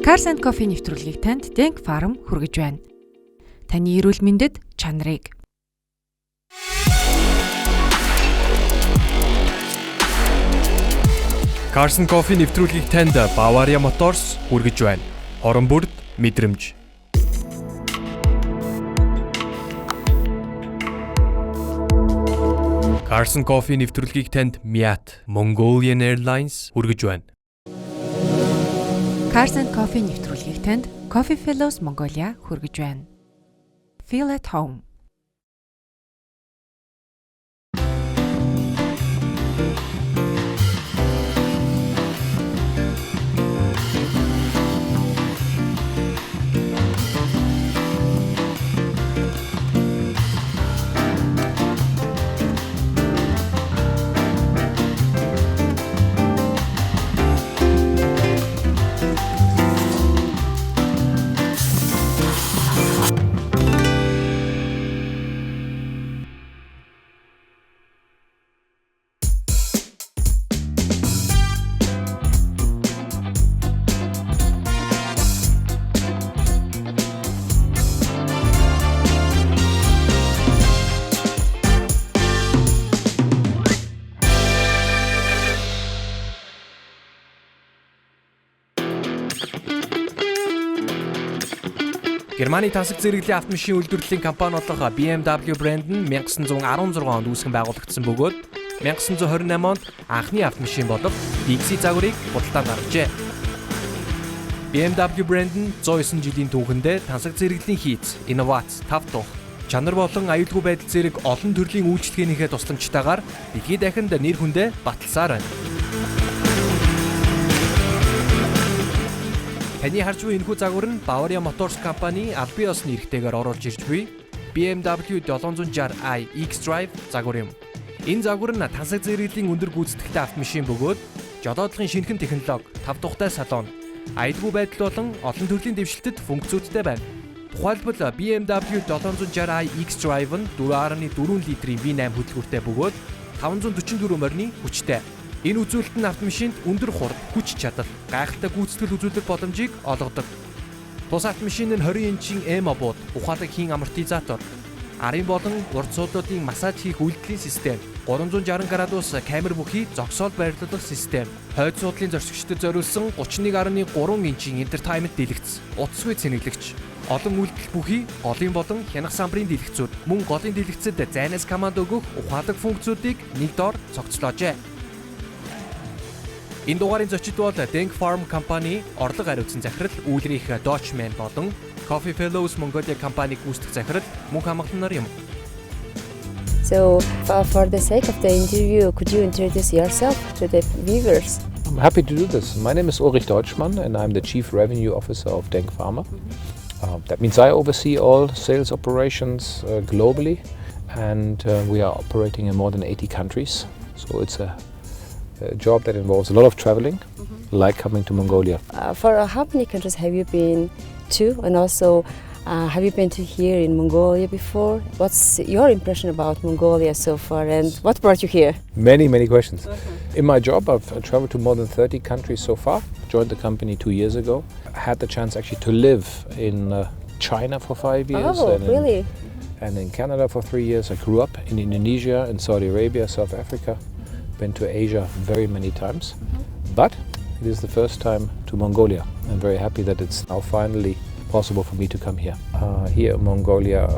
CARS&COFFEE нэвтрүүлгийг танд Денкфарм хүргэж байна. Таны эрүүл мэндэд чанарыг. CARS&COFFEE нэвтрүүлгийг танд Bavaria Motors хүргэж байна. Хорон бүрд мэдрэмж. CARS&COFFEE нэвтрүүлгийг танд Miat Mongolian Airlines хүргэж байна. CARS&COFFEE нэвтрүүлгийг танд Кофе Феллоус Монголиа хүргэж байна. Feel at home. Германы тансаг зэрэглэлийн автомашин үйлдвэрлэлийн компани болох BMW брэнд нь 1916 онд үүсгэн байгуулагдсан бөгөөд 1928 онд анхны автомашин болох X загварыг худалдаанд гаргажээ. BMW брэнд нь 109 жилийн түүхэндээ тансаг зэрэглэлийн хийц, инновац, тав тух, чанар болон аюулгүй байдал зэрэг олон төрлийн үйлчлэгээнийхээ тусламжтайгаар дэлхийд дахинд нэр хүндээ баталсаар байна. Таны харж буй энэхүү загвар нь Bavaria Motors компани албан ёсны эрхтэйгээр оруулж ирж буй BMW 760i xDrive загвар юм. Энэ загвар нь тансаг зэрэглэлийн өндөр гүйцэтгэхтэй автомашин бөгөөд жолоодлогын шинэхэн технологи, тав тухтай салон, аюулгүй байдал болон олон төрлийн дэвшилтэд функцүүдтэй байна. Тухайлбал BMW 760i xDrive нь 4.4 литрийн V8 хөтөлбөртэй бөгөөд 544 морины хүчтэй. Энэ үзүүлэлт нь автомашинд өндөр хурд, хүч чадал, гайхалтай гүйцэтгэл үзүүлэх боломжийг олгодог. Тус автомашин нь 20 инчийн бууд, ухаалаг хийн амортизатор, арын болон урд суудлуудын массаж хийх үйлдэлийн систем, 360 градус камер бүхий зогсоол байрлуулах систем, хойд суудлын зорчигчдод зориулсан 31.3 инчийн entertainment дэлгэц, утасгүй цэнэглэгч, олон үйлдэл бүхий голын болон хянах самбарын дэлгэцүүд, мөн голын дэлгэцэд зайнаас команд өгөх ухаалаг функцүүдийг нэг доор цогцлоожээ. Энэ дугаарын зочид бол Денкфарм компанийн Орлого хариуцсан захирал Ульрих Дойчманн болон Кофе Феллоус Монголиа компаниг гүйцэтгэх захирал Г.Мөнх-Амгалан нар юм. So, for the sake of the interview, could you introduce yourself to the viewers? I'm happy to do this. My name is Ульрих Dойчманn and I'm the Chief Revenue Officer of Denкfarm. That means I oversee all sales operations globally, and we are operating in more than 80 countries. So it's a job that involves a lot of traveling, like coming to Mongolia. For how many countries have you been to, and also have you been to here in Mongolia before? What's your impression about Mongolia so far, and what brought you here? Many questions. In my job, I've traveled to more than 30 countries so far. Joined the company 2 years ago. Had the chance actually to live in China for 5 years. Oh, really? And in Canada for 3 years. I grew up in Indonesia, in Saudi Arabia, South Africa. Been to Asia very many times, but it is the first time to Mongolia. I'm very happy that it's now finally possible for me to come here. Here in Mongolia,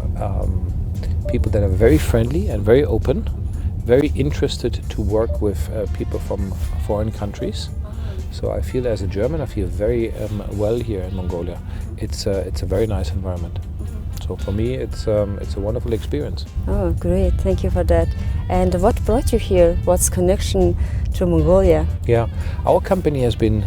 people that are very friendly and very open, very interested to work with people from foreign countries. So I feel, as a German, I feel very well here in Mongolia. It's a very nice environment. So for me, it's a wonderful experience. Oh, great! Thank you for that. And what brought you here? What's connection to Mongolia? Yeah, our company has been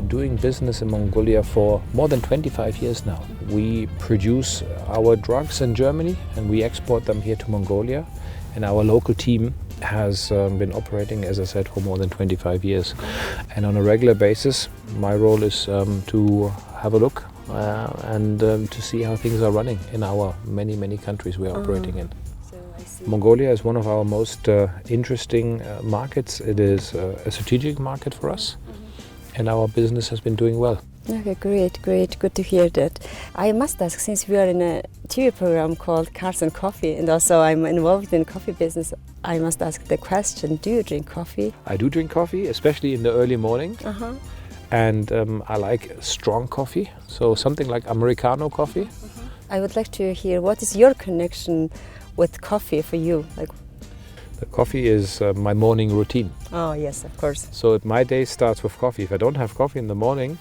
doing business in Mongolia for more than 25 years now. We produce our drugs in Germany and we export them here to Mongolia. And our local team has been operating, as I said, for more than 25 years. And on a regular basis, my role is to have a look and to see how things are running in our many countries we are operating in. Mongolia is one of our most interesting markets. It is a strategic market for us, and our business has been doing well. Okay, great. Good to hear that. I must ask, since we are in a TV program called CARS&COFFEE, and also I'm involved in coffee business, I must ask the question, do you drink coffee? I do drink coffee, especially in the early morning. Uh-huh. And I like strong coffee, so something like Americano coffee. I would like to hear, what is your connection with coffee for you? Like, The coffee is my morning routine. oh yes, of course. So my day starts with coffee. If I don't have coffee in the morning,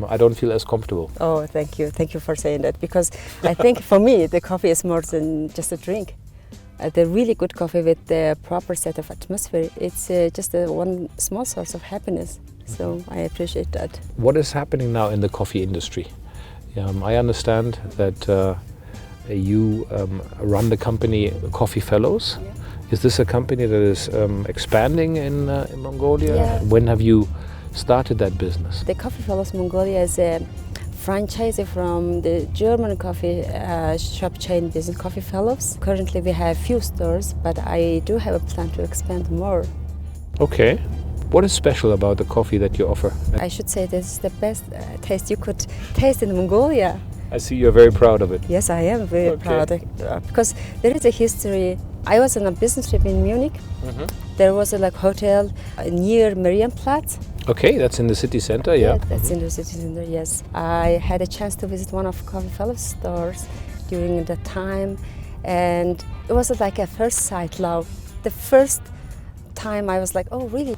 I don't feel as comfortable. Oh, thank you for saying that, because I think for me the coffee is more than just a drink. The really good coffee with the proper set of atmosphere, it's just one small source of happiness. So I appreciate that. What is happening now in the coffee industry? I understand that you run the company Coffee Fellowes. Yeah. Is this a company that is expanding in Mongolia? Yeah. When have you started that business? The Coffee Fellowus Mongolia is a franchise from the German coffee shop chain business Coffee Fellowes. Currently we have few stores, but I do have a plan to expand more. Okay. What is special about the coffee that you offer? I should say this is the best taste you could taste in Mongolia. I see you're very proud of it. Yes, I am very Okay. proud because there is a history. I was on a business trip in Munich. There was a hotel near Marienplatz. Okay, that's in the city center, yeah. That's in the city center, yes. I had a chance to visit one of Coffee Fellowes stores during that time, and it was like a first sight love. The first time I was like, oh really,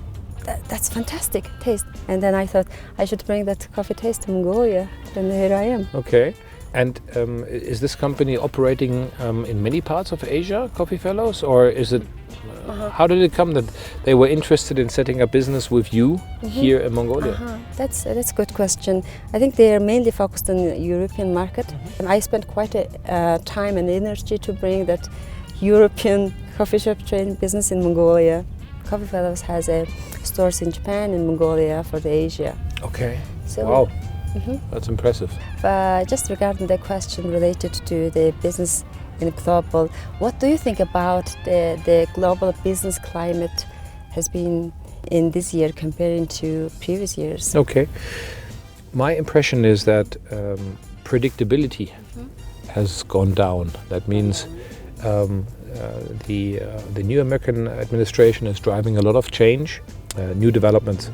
that's fantastic taste. And then I thought I should bring that coffee taste to Mongolia, and here I am. Okay. And is this company operating in many parts of Asia, Coffee Fellowes, or is it? How did it come that they were interested in setting up business with you here in Mongolia? That's a good question. I think they are mainly focused on the European market, and I spent quite a time and energy to bring that European coffee shop chain business in Mongolia. Coffee Fellowes has stores in Japan and Mongolia for the Asia. Okay. So, Wow. That's impressive. Just regarding the question related to the business in global, what do you think about the global business climate has been in this year comparing to previous years? Okay. My impression is that predictability has gone down. That means the new American administration is driving a lot of change, new developments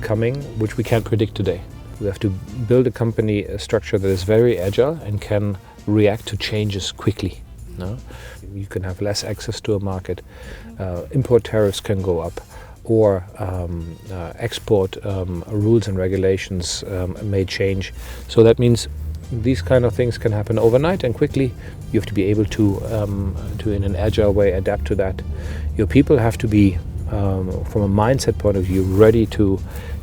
coming, which we can't predict today. We have to build a company structure that is very agile and can react to changes quickly. No? You can have less access to a market, import tariffs can go up, or export rules and regulations may change. So that means these kind of things can happen overnight and quickly. You have to be able to in an agile way, adapt to that. Your people have to be, from a mindset point of view, ready to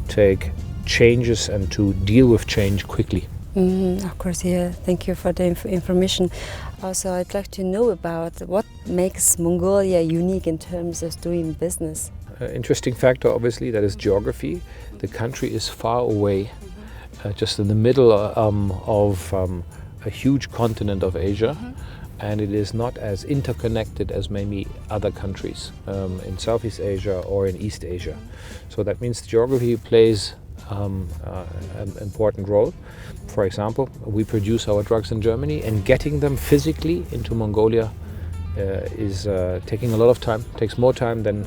take changes and to deal with change quickly. Of course, yeah. Thank you for the information. Also, I'd like to know about what makes Mongolia unique in terms of doing business. Interesting factor, obviously, that is geography. The country is far away, just in the middle of a huge continent of Asia, and it is not as interconnected as maybe other countries in Southeast Asia or in East Asia. So that means geography plays an important role. For example, we produce our drugs in Germany, and getting them physically into Mongolia is taking a lot of time. It takes more time than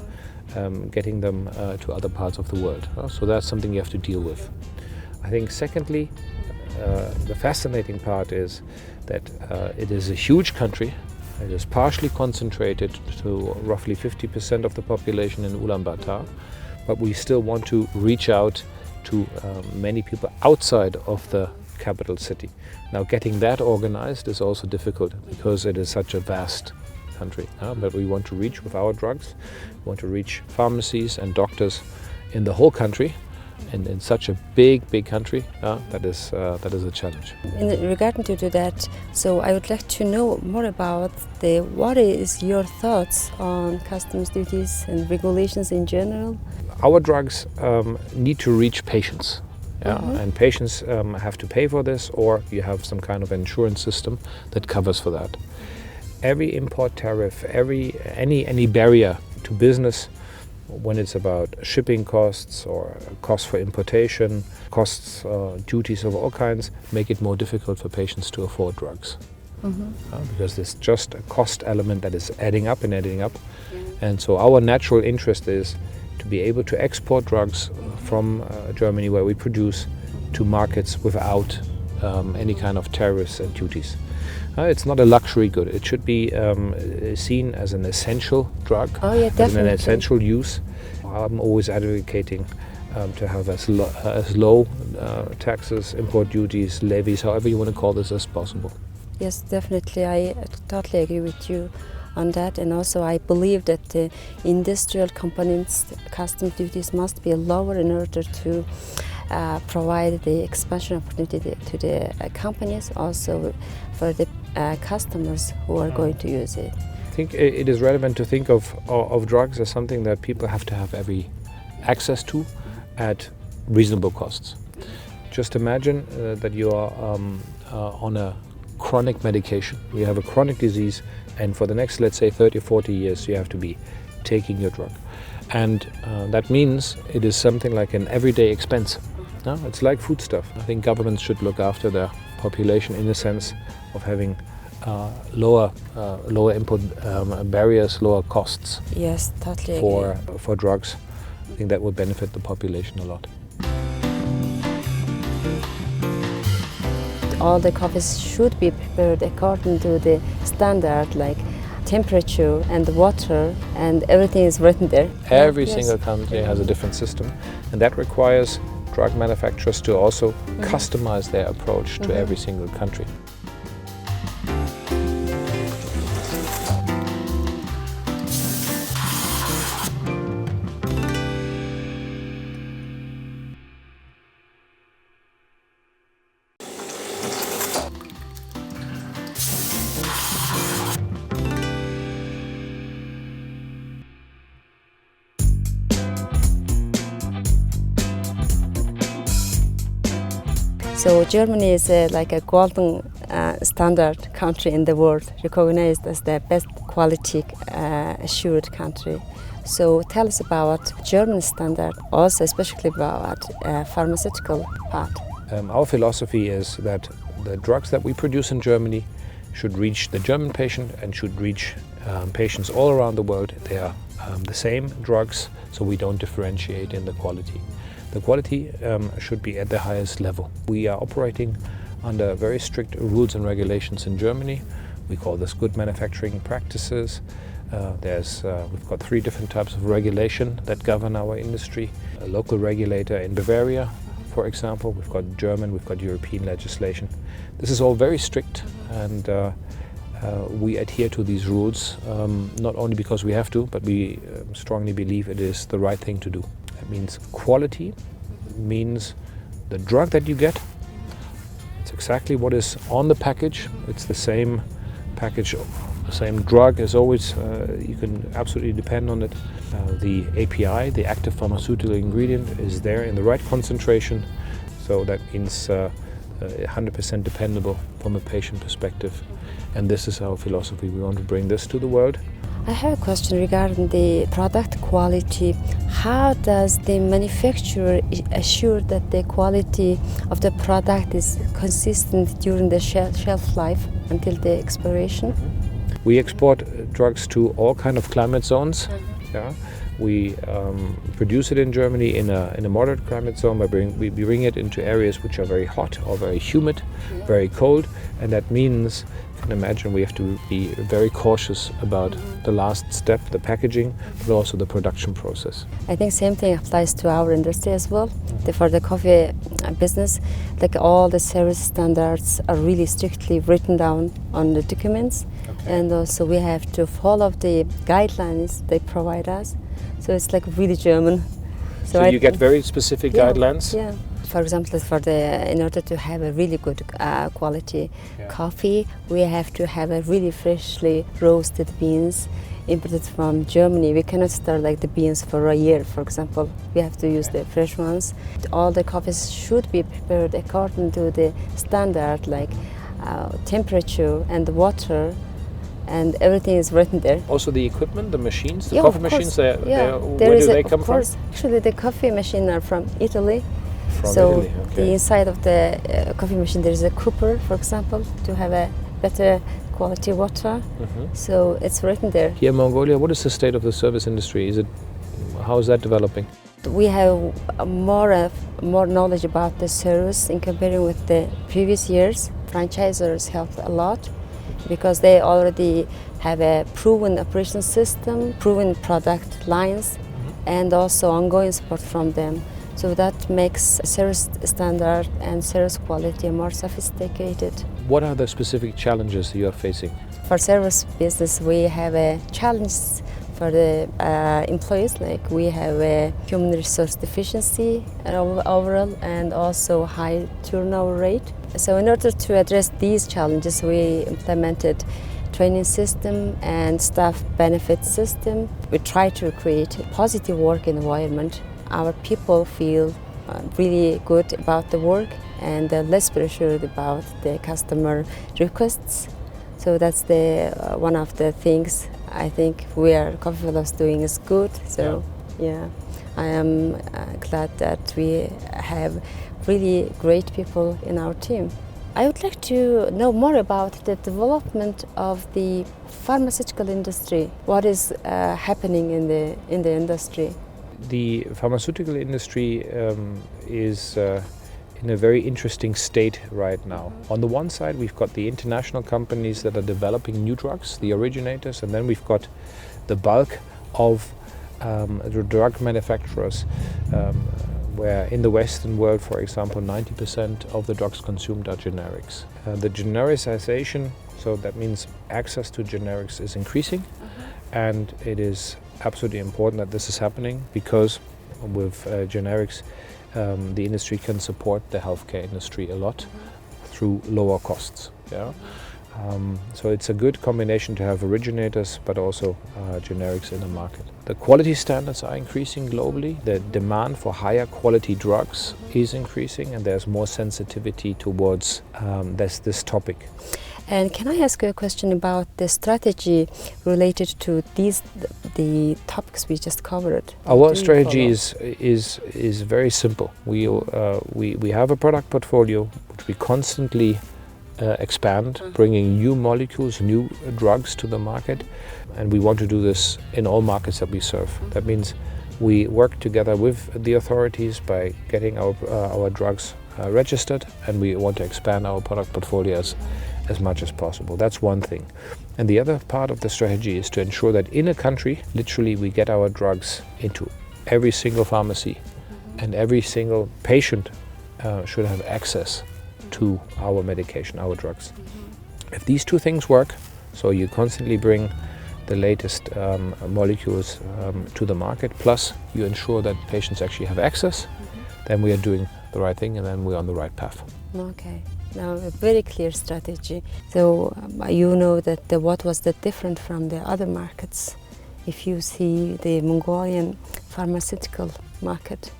getting them to other parts of the world. So that's something you have to deal with. I think secondly, the fascinating part is that it is a huge country. It is partially concentrated to roughly 50% of the population in Ulaanbaatar, but we still want to reach out to many people outside of the capital city. Now, getting that organized is also difficult because it is such a vast country. But we want to reach with our drugs, we want to reach pharmacies and doctors in the whole country. And in such a big country, that is a challenge. In regard to that, so I would like to know more about what is your thoughts on customs duties and regulations in general? Our drugs need to reach patients, and patients have to pay for this, or you have some kind of insurance system that covers for that. Every import tariff, any barrier to business when it's about shipping costs or costs for importation, costs, duties of all kinds, make it more difficult for patients to afford drugs. Because there's just a cost element that is adding up and adding up. And so our natural interest is to be able to export drugs from Germany, where we produce, to markets without any kind of tariffs and duties. It's not a luxury good. It should be seen as an essential drug, as an essential use. I'm always advocating to have as low taxes, import duties, levies, however you want to call this, as possible. Yes, definitely. I totally agree with you on that. And also I believe that the industrial components customs duties must be lower in order to provide the expansion opportunity to the companies, also for the customers who are going to use it. I think it is relevant to think of drugs as something that people have to have every access to at reasonable costs. Just imagine that you are on a chronic medication. You have a chronic disease, and for the next, let's say, 30 or 40 years, you have to be taking your drug. And that means it is something like an everyday expense. No? It's like foodstuff. I think governments should look after their population in the sense of having lower input barriers, lower costs. Yes, totally for drugs. I think that would benefit the population a lot. All the coffees should be prepared according to the standard, like temperature and water, and everything is written there. Every single country has a different system, and that requires drug manufacturers to also customize their approach to every single country. So Germany is like a golden standard country in the world, recognized as the best quality assured country. So tell us about German standard, also especially about pharmaceutical part. Our philosophy is that the drugs that we produce in Germany should reach the German patient and should reach patients all around the world. They are the same drugs, so we don't differentiate in the quality. The quality should be at the highest level. We are operating under very strict rules and regulations in Germany. We call this good manufacturing practices. We've got 3 different types of regulation that govern our industry. A local regulator in Bavaria, for example. We've got German, we've got European legislation. This is all very strict, and we adhere to these rules, not only because we have to, but we strongly believe it is the right thing to do. That means quality, means the drug that you get, it's exactly what is on the package. It's the same package, the same drug as always. You can absolutely depend on it. The API, the active pharmaceutical ingredient, is there in the right concentration. So that means 100% dependable from a patient perspective. And this is our philosophy. We want to bring this to the world. I have a question regarding the product quality. How does the manufacturer assure that the quality of the product is consistent during the shelf life until the expiration? We export drugs to all kind of climate zones. Yeah. We produce it in Germany in a moderate climate zone. We bring it into areas which are very hot or very humid, very cold, and that means, you can imagine, we have to be very cautious about the last step, the packaging, but also the production process. I think same thing applies to our industry as well. For the coffee business, like all the service standards are really strictly written down on the documents, and also we have to follow the guidelines they provide us. So it's like really German. So you get very specific guidelines? Yeah. For example, in order to have a really good quality coffee, we have to have a really freshly roasted beans imported from Germany. We cannot store like the beans for a year, for example. We have to use the fresh ones. All the coffees should be prepared according to the standard, like temperature and water, and everything is written there. Also the equipment, the machines, the Yeah, coffee of machines, course. where do they come from? Actually, the coffee machine are from Italy. From So Italy, okay. the inside of the coffee machine there is a cooper, for example, to have a better quality water. So it's written there. Here in Mongolia, what is the state of the service industry? How is that developing? We have more knowledge about the service in comparing with the previous years. Franchisors helped a lot because they already have a proven operation system, proven product lines, and also ongoing support from them. So that makes service standard and service quality more sophisticated. What are the specific challenges you are facing? For service business, we have a challenge for the employees, like we have a human resource deficiency overall and also high turnover rate. So in order to address these challenges, we implemented training system and staff benefit system. We try to create a positive work environment. Our people feel really good about the work and less pressured about the customer requests. So that's one of the things I think we are Coffee Fellow's doing is good. So yeah, I am glad that we have really great people in our team. I would like to know more about the development of the pharmaceutical industry. What is happening in the industry? The pharmaceutical industry is in a very interesting state right now. On the one side, we've got the international companies that are developing new drugs, the originators, and then we've got the bulk of the drug manufacturers, where in the Western world, for example, 90% of the drugs consumed are generics. The genericization, so that means access to generics, is increasing, and it is absolutely important that this is happening because with generics, the industry can support the healthcare industry a lot through lower costs. Yeah? So it's a good combination to have originators but also generics in the market. The quality standards are increasing globally. The demand for higher quality drugs is increasing, and there's more sensitivity towards this topic. And can I ask you a question about the strategy related to the topics we just covered? Our strategy is very simple. We have a product portfolio which we constantly expand, bringing new molecules, new drugs to the market, and we want to do this in all markets that we serve. That means we work together with the authorities by getting our drugs registered, and we want to expand our product portfolio as much as possible. That's one thing. And the other part of the strategy is to ensure that in a country, literally, we get our drugs into every single pharmacy, and every single patient should have access to our medication, our drugs. If these two things work, so you constantly bring the latest molecules to the market, plus you ensure that patients actually have access, then we are doing the right thing, and then we're on the right path. Okay. Now, a very clear strategy. So you know that what was the different from the other markets if you see the Mongolian pharmaceutical market?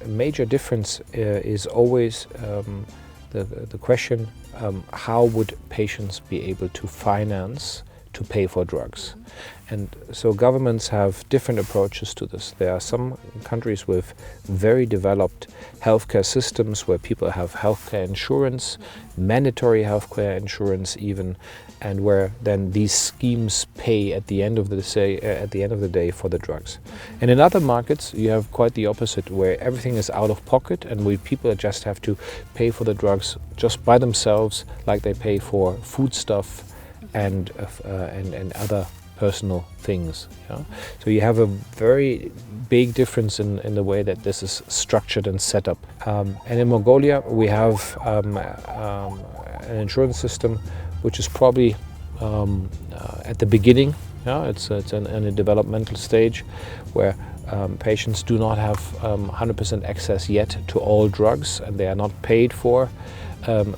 A major difference is always the question, how would patients be able to finance to pay for drugs? And so governments have different approaches to this. There are some countries with very developed healthcare systems where people have healthcare insurance, mandatory healthcare insurance even, and where then these schemes pay at the end of the day for the drugs. And in other markets you have quite the opposite, where everything is out of pocket and where people just have to pay for the drugs just by themselves, like they pay for foodstuff and other personal things. Yeah? So you have a very big difference in the way that this is structured and set up. And in Mongolia we have an insurance system which is probably at the beginning. Yeah? It's in a developmental stage where patients do not have 100% access yet to all drugs, and they are not paid for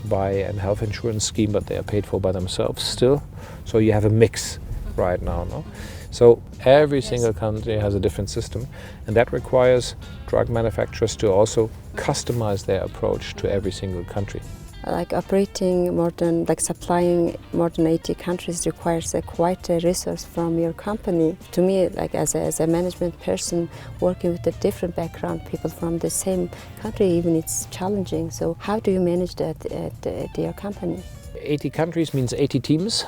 by a health insurance scheme, but they are paid for by themselves still. So you have a mix right now. No? So every single country has a different system, and that requires drug manufacturers to also customize their approach to every single country. like operating more than, like supplying more than 80 countries requires quite a resource from your company. To me, like as a management person working with a different background, people from the same country, even it's challenging. So how do you manage that at your company? 80 countries means 80 teams.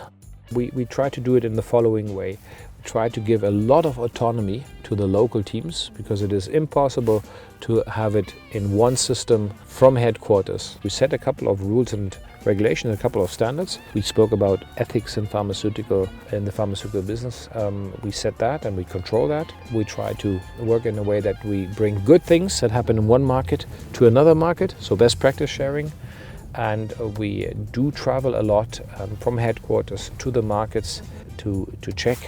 We try to do it in the following way. We try to give a lot of autonomy to the local teams because it is impossible to have it in one system from headquarters. We set a couple of rules and regulations, a couple of standards. We spoke about ethics in the pharmaceutical business. We set that and we control that. We try to work in a way that we bring good things that happen in one market to another market, so best practice sharing. And we do travel a lot from headquarters to the markets to check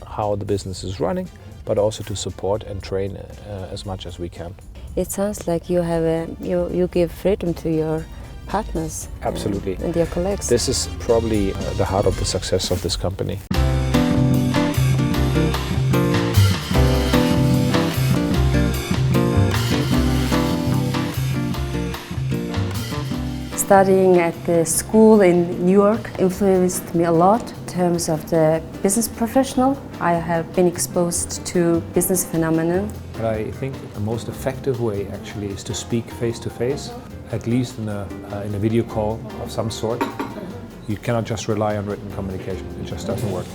how the business is running, but also to support and train as much as we can. It sounds like you have you give freedom to your partners. Absolutely. And your colleagues. This is probably the heart of the success of this company. Studying at the school in New York influenced me a lot in terms of the business professional. I have been exposed to business phenomenon. But I think the most effective way actually is to speak face to face, at least in a video call of some sort. You cannot just rely on written communication. It just doesn't work.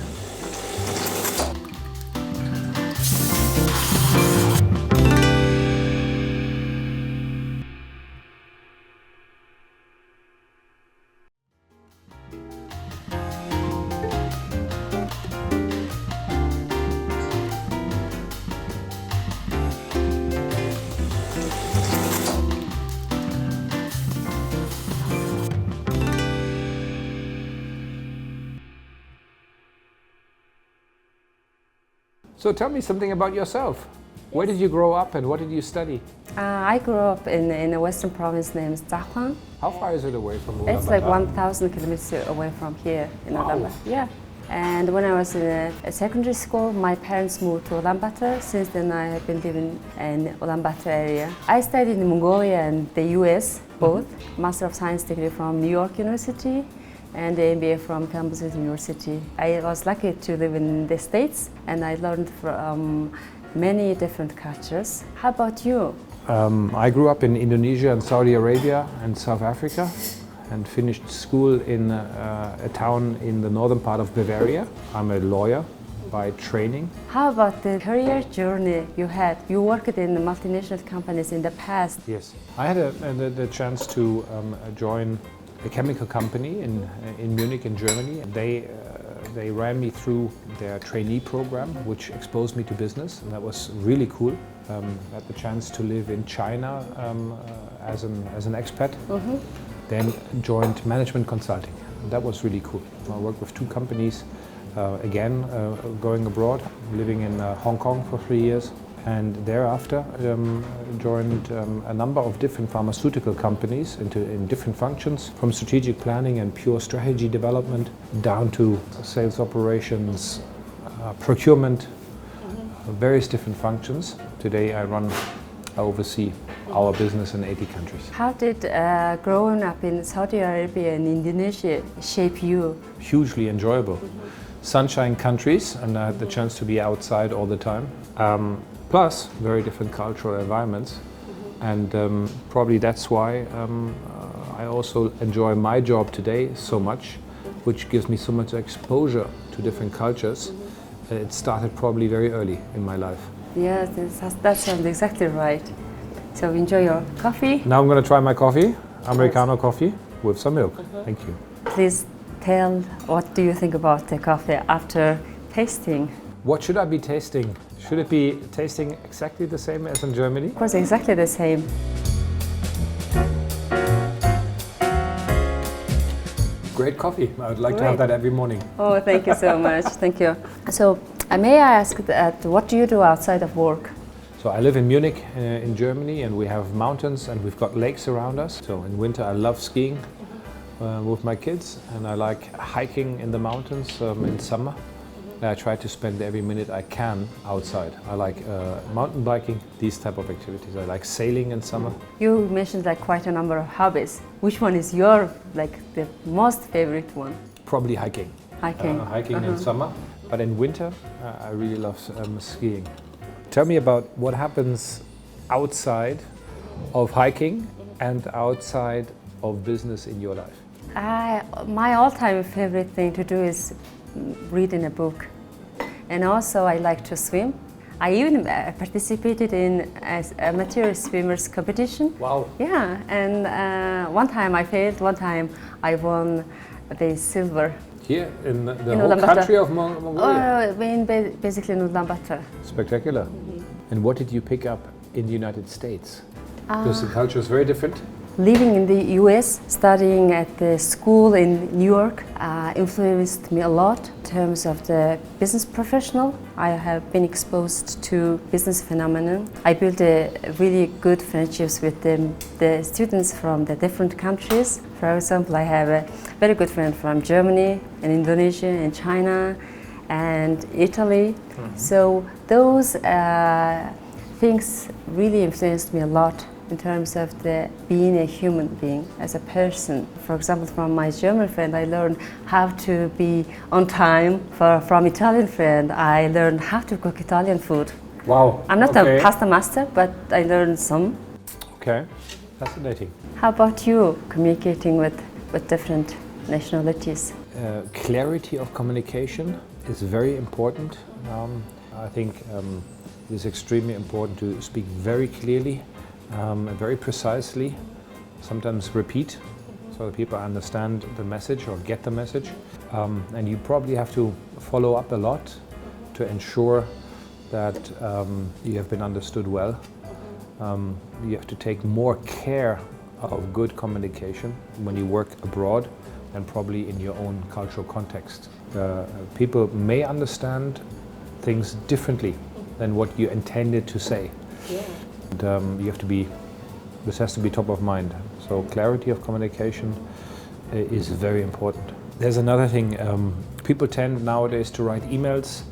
So tell me something about yourself. Where did you grow up and what did you study? I grew up in a western province named Zakhan. How far is it away from Ulaanbaatar? It's like 1,000 kilometers away from here in Ulaanbaatar. Yeah. And when I was in a secondary school, my parents moved to Ulaanbaatar. Since then, I have been living in Ulaanbaatar area. I studied in Mongolia and the US, both. Master of Science degree from New York University and the MBA from Cambridge University. I was lucky to live in the States and I learned from many different cultures. How about you? I grew up in Indonesia and Saudi Arabia and South Africa and finished school in a town in the northern part of Bavaria. I'm a lawyer by training. How about the career journey you had? You worked in multinational companies in the past. Yes, I had the chance to join a chemical company in Munich in Germany. They ran me through their trainee program, which exposed me to business, and that was really cool. I had the chance to live in China as an expat. Mm-hmm. Then joined management consulting, and that was really cool. I worked with two companies, going abroad, living in Hong Kong for 3 years, and thereafter joined a number of different pharmaceutical companies in different functions, from strategic planning and pure strategy development down to sales operations, procurement, various different functions. Today I oversee our business in 80 countries. How did growing up in Saudi Arabia and Indonesia shape you? Hugely enjoyable. Sunshine countries, and I had the chance to be outside all the time. Plus very different cultural environments, and probably that's why I also enjoy my job today so much, which gives me so much exposure to different cultures. It started probably very early in my life. Yes, that sounds exactly right. So enjoy your coffee. Now I'm going to try my coffee, Americano coffee with some milk. Thank you. Please tell, what do you think about the coffee after tasting? What should I be tasting? Should it be tasting exactly the same as in Germany? Of course, exactly the same. Great coffee. I would like to have that every morning. Oh, thank you so much. Thank you. So, may I ask what do you do outside of work? So I live in Munich in Germany, and we have mountains and we've got lakes around us. So in winter I love skiing with my kids, and I like hiking in the mountains in summer. I try to spend every minute I can outside. I like mountain biking, these type of activities. I like sailing in summer. You mentioned like quite a number of hobbies. Which one is your like the most favorite one? Probably hiking. Hiking. Hiking in summer, but in winter I really love skiing. Tell me about what happens outside of hiking and outside of business in your life. My all-time favorite thing to do is reading a book, and also I like to swim. I even participated in a amateur swimmers competition. Wow. Yeah, and one time I failed, one time I won the silver. Here in the In whole Ulaanbaatar. country of Mongolia? Basically in Ulaanbaatar. Spectacular. And what did you pick up in the United States? Because the culture is very different. Living in the US, studying at the school in New York, influenced me a lot in terms of the business professional. I have been exposed to business phenomenon. I built a really good friendships with the students from the different countries. For example, I have a very good friend from Germany and Indonesia and China and Italy. So those things really influenced me a lot in terms of being a human being as a person. For example, from my German friend, I learned how to be on time. From Italian friend, I learned how to cook Italian food. Wow. I'm not a pasta master, but I learned some. Okay, fascinating. How about you, communicating with different nationalities? Clarity of communication is very important. I think it is extremely important to speak very clearly, very precisely, sometimes repeat so that people understand the message or get the message. And you probably have to follow up a lot to ensure that you have been understood well. You have to take more care of good communication when you work abroad and probably in your own cultural context. People may understand things differently than what you intended to say. Yeah. And this has to be top of mind. So clarity of communication is very important. There's another thing, people tend nowadays to write emails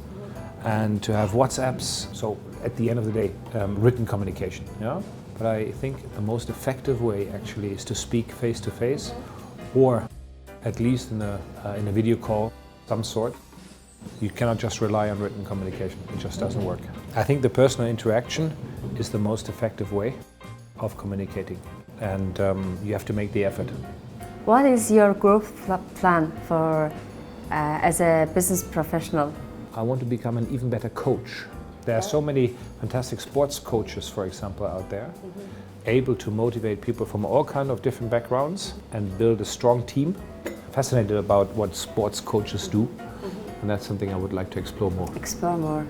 and to have WhatsApps, so at the end of the day, written communication. Yeah? But I think the most effective way actually is to speak face to face, or at least in a video call of some sort. You cannot just rely on written communication, it just doesn't work. I think the personal interaction is the most effective way of communicating, and you have to make the effort. What is your growth plan for as a business professional? I want to become an even better coach. There are so many fantastic sports coaches, for example, out there, able to motivate people from all kinds of different backgrounds and build a strong team. Fascinated about what sports coaches do, and that's something I would like to explore more. Explore more.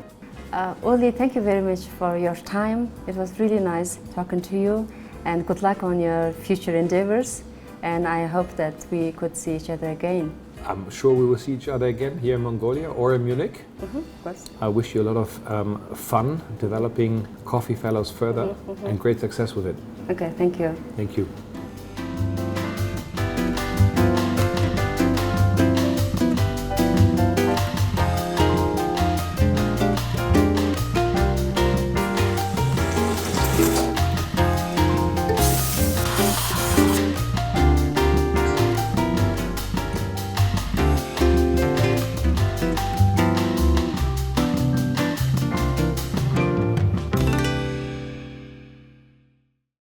Uli, thank you very much for your time. It was really nice talking to you, and good luck on your future endeavors. And I hope that we could see each other again. I'm sure we will see each other again here in Mongolia or in Munich. Of course. I wish you a lot of fun developing Coffee Fellow's further and great success with it. Okay, thank you. Thank you.